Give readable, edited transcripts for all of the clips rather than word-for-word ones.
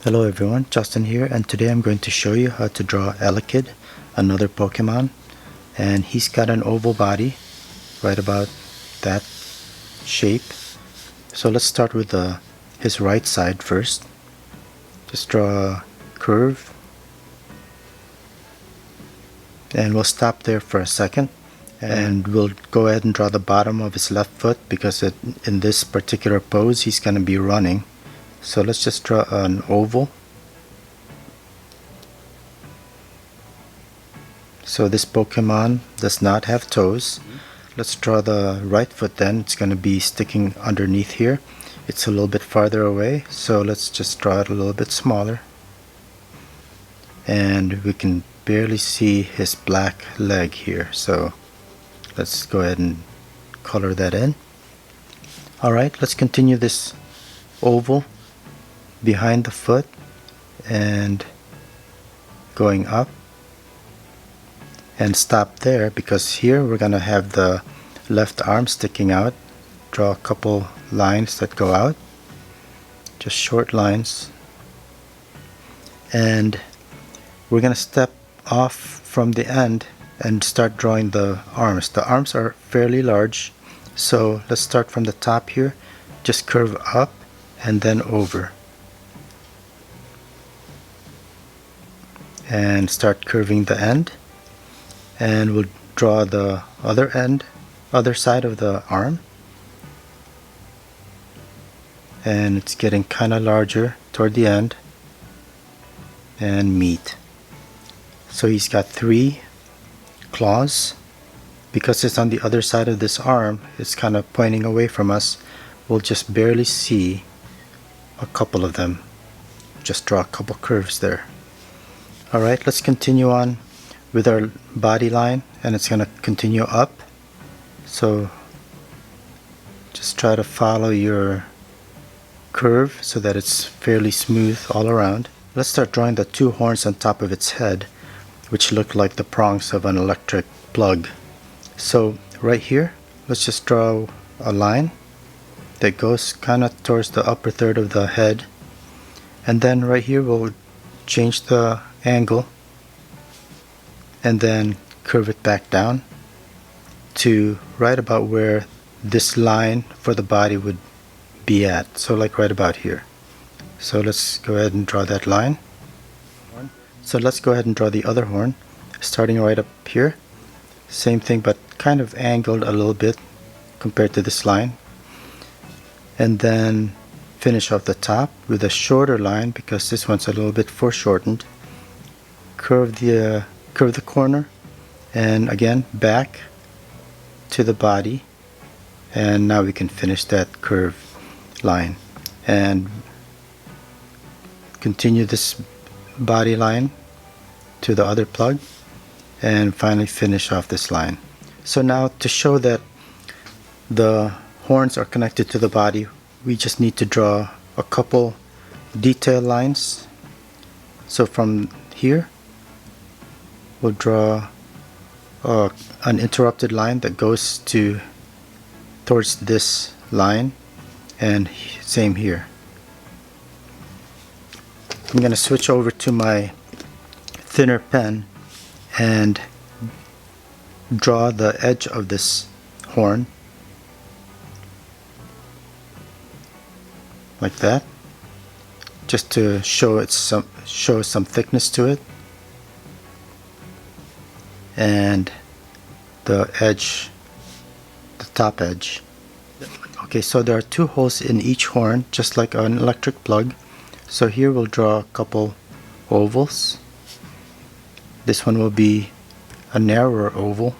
Hello everyone, Justin here, and today I'm going to show you how to draw Elekid, another Pokemon. And he's got an oval body, right about that shape. So let's start with his right side first. Just draw a curve. And we'll stop there for a second. And we'll go ahead and draw the bottom of his left foot because in this particular pose he's going to be running. So let's just draw an oval. So this Pokemon does not have toes. Let's draw the right foot then. It's going to be sticking underneath here. It's a little bit farther away, so let's just draw it a little bit smaller. And we can barely see his black leg here, so let's go ahead and color that in. Alright, let's continue this oval behind the foot and going up and stop there, because here we're gonna have the left arm sticking out. Draw a couple lines that go out, just short lines, and we're gonna step off from the end and start drawing the arms. The arms are fairly large, so let's start from the top here. Just curve up and then over, and start curving the end, and we'll draw the other side of the arm, and it's getting kind of larger toward the end, and meet. So he's got 3 claws. Because it's on the other side of this arm, it's kind of pointing away from us. We'll just barely see a couple of them. Just draw a couple curves there. Alright, let's continue on with our body line, and it's going to continue up. So just try to follow your curve so that it's fairly smooth all around. Let's start drawing the 2 horns on top of its head, which look like the prongs of an electric plug. So right here, let's just draw a line that goes kind of towards the upper third of the head, and then right here we'll change the angle and then curve it back down to right about where this line for the body would be at, so like right about here. So let's go ahead and draw that line. So let's go ahead and draw the other horn, starting right up here. Same thing, but kind of angled a little bit compared to this line, and then finish off the top with a shorter line because this one's a little bit foreshortened. Curve the corner, and again back to the body, and now we can finish that curve line and continue this body line to the other plug, and finally finish off this line. So now, to show that the horns are connected to the body, we just need to draw a couple detail lines. So from here we'll draw an interrupted line that goes towards this line, and same here. I'm going to switch over to my thinner pen and draw the edge of this horn like that, just to show some thickness to it, and the edge, the top edge. Okay, so there are 2 holes in each horn, just like an electric plug. So here we'll draw a couple ovals. This one will be a narrower oval,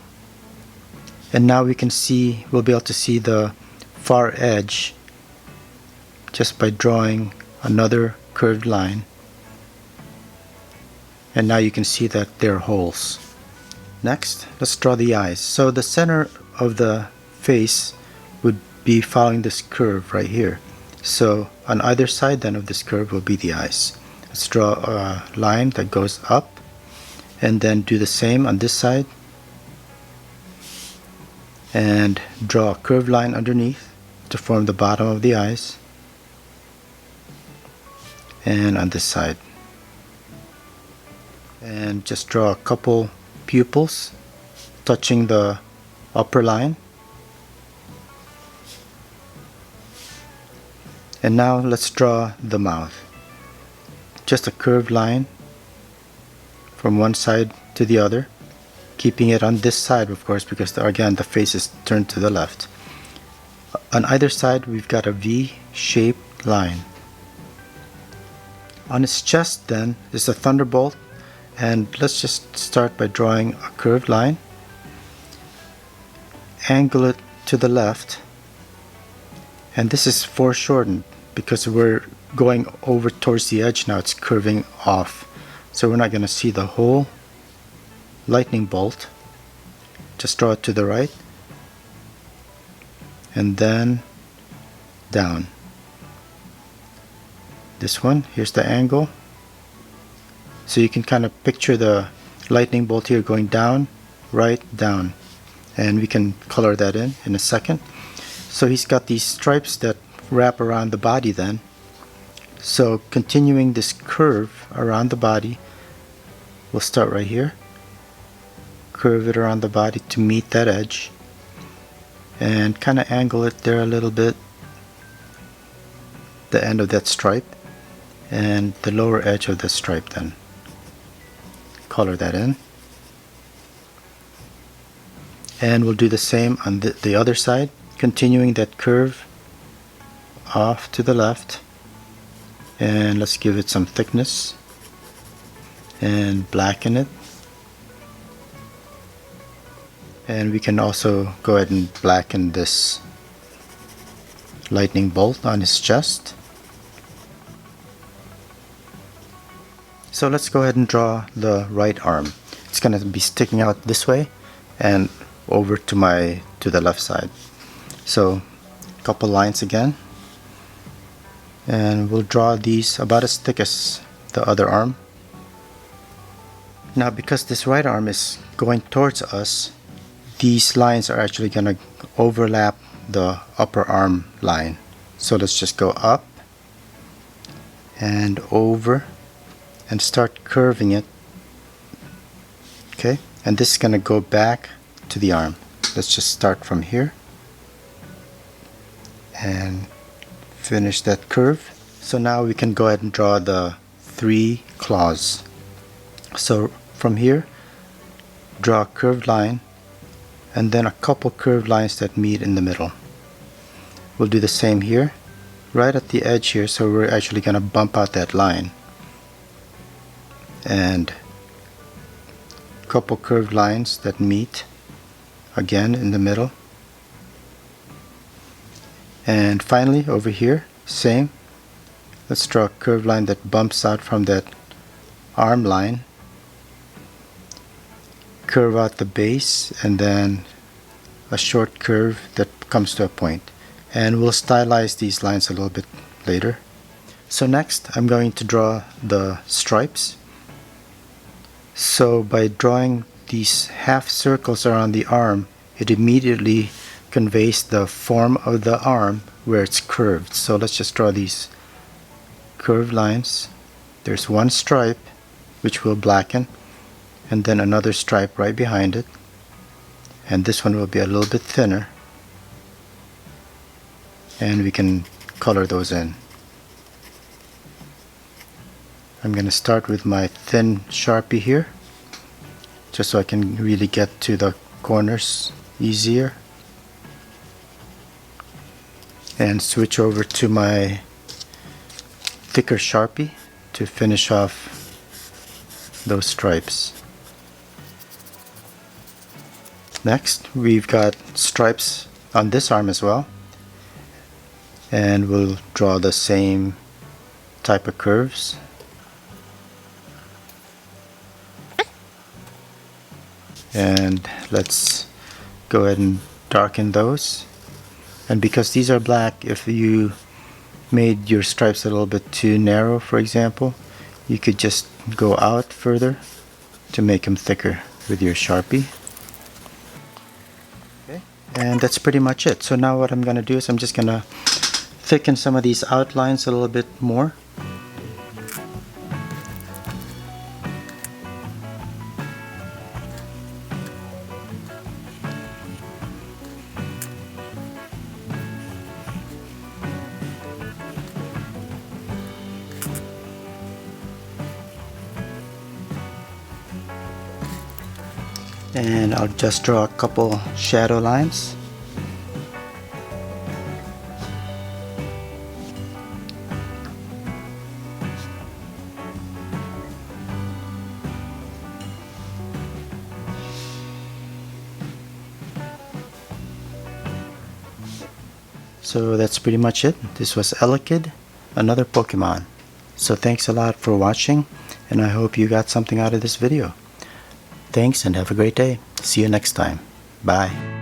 and now we'll be able to see the far edge just by drawing another curved line, and now you can see that there are holes. Next, let's draw the eyes. So the center of the face would be following this curve right here. So on either side then of this curve will be the eyes. Let's draw a line that goes up, and then do the same on this side, and draw a curved line underneath to form the bottom of the eyes, and on this side. And just draw a couple pupils touching the upper line. And now let's draw the mouth. Just a curved line from one side to the other, keeping it on this side, of course, because again the face is turned to the left. On either side we've got a V-shaped line. On his chest then is a thunderbolt, and let's just start by drawing a curved line, angle it to the left, and this is foreshortened because we're going over towards the edge now. It's curving off, so we're not going to see the whole lightning bolt. Just draw it to the right and then down. This one, here's the angle, so you can kind of picture the lightning bolt here going down, right, down, and we can color that in a second. So he's got these stripes that wrap around the body then. So continuing this curve around the body, we'll start right here, curve it around the body to meet that edge, and kind of angle it there a little bit, the end of that stripe and the lower edge of the stripe. Then color that in, and we'll do the same on the other side, continuing that curve off to the left, and let's give it some thickness and blacken it. And we can also go ahead and blacken this lightning bolt on his chest. So let's go ahead and draw the right arm. It's going to be sticking out this way and over to the left side. So a couple lines again, and we'll draw these about as thick as the other arm. Now because this right arm is going towards us, these lines are actually going to overlap the upper arm line. So let's just go up and over and start curving it. Okay, and this is going to go back to the arm. Let's just start from here and finish that curve. So now we can go ahead and draw the 3 claws. So from here, draw a curved line and then a couple curved lines that meet in the middle. We'll do the same here, right at the edge here, so we're actually going to bump out that line. And a couple curved lines that meet again in the middle. And finally over here, same. Let's draw a curved line that bumps out from that arm line, curve out the base, and then a short curve that comes to a point. And we'll stylize these lines a little bit later. So next I'm going to draw the stripes. So by drawing these half circles around the arm, it immediately conveys the form of the arm where it's curved. So let's just draw these curved lines. There's one stripe which we'll blacken, and then another stripe right behind it, and this one will be a little bit thinner, and we can color those in. I'm going to start with my thin Sharpie here, just so I can really get to the corners easier, and switch over to my thicker Sharpie to finish off those stripes. Next we've got stripes on this arm as well, and we'll draw the same type of curves. And let's go ahead and darken those. And because these are black, if you made your stripes a little bit too narrow, for example, you could just go out further to make them thicker with your Sharpie. Okay, and that's pretty much it. So now what I'm going to do is I'm just going to thicken some of these outlines a little bit more. And I'll just draw a couple shadow lines. So that's pretty much it. This was Elekid, another Pokemon. So thanks a lot for watching, and I hope you got something out of this video. Thanks and have a great day. See you next time. Bye.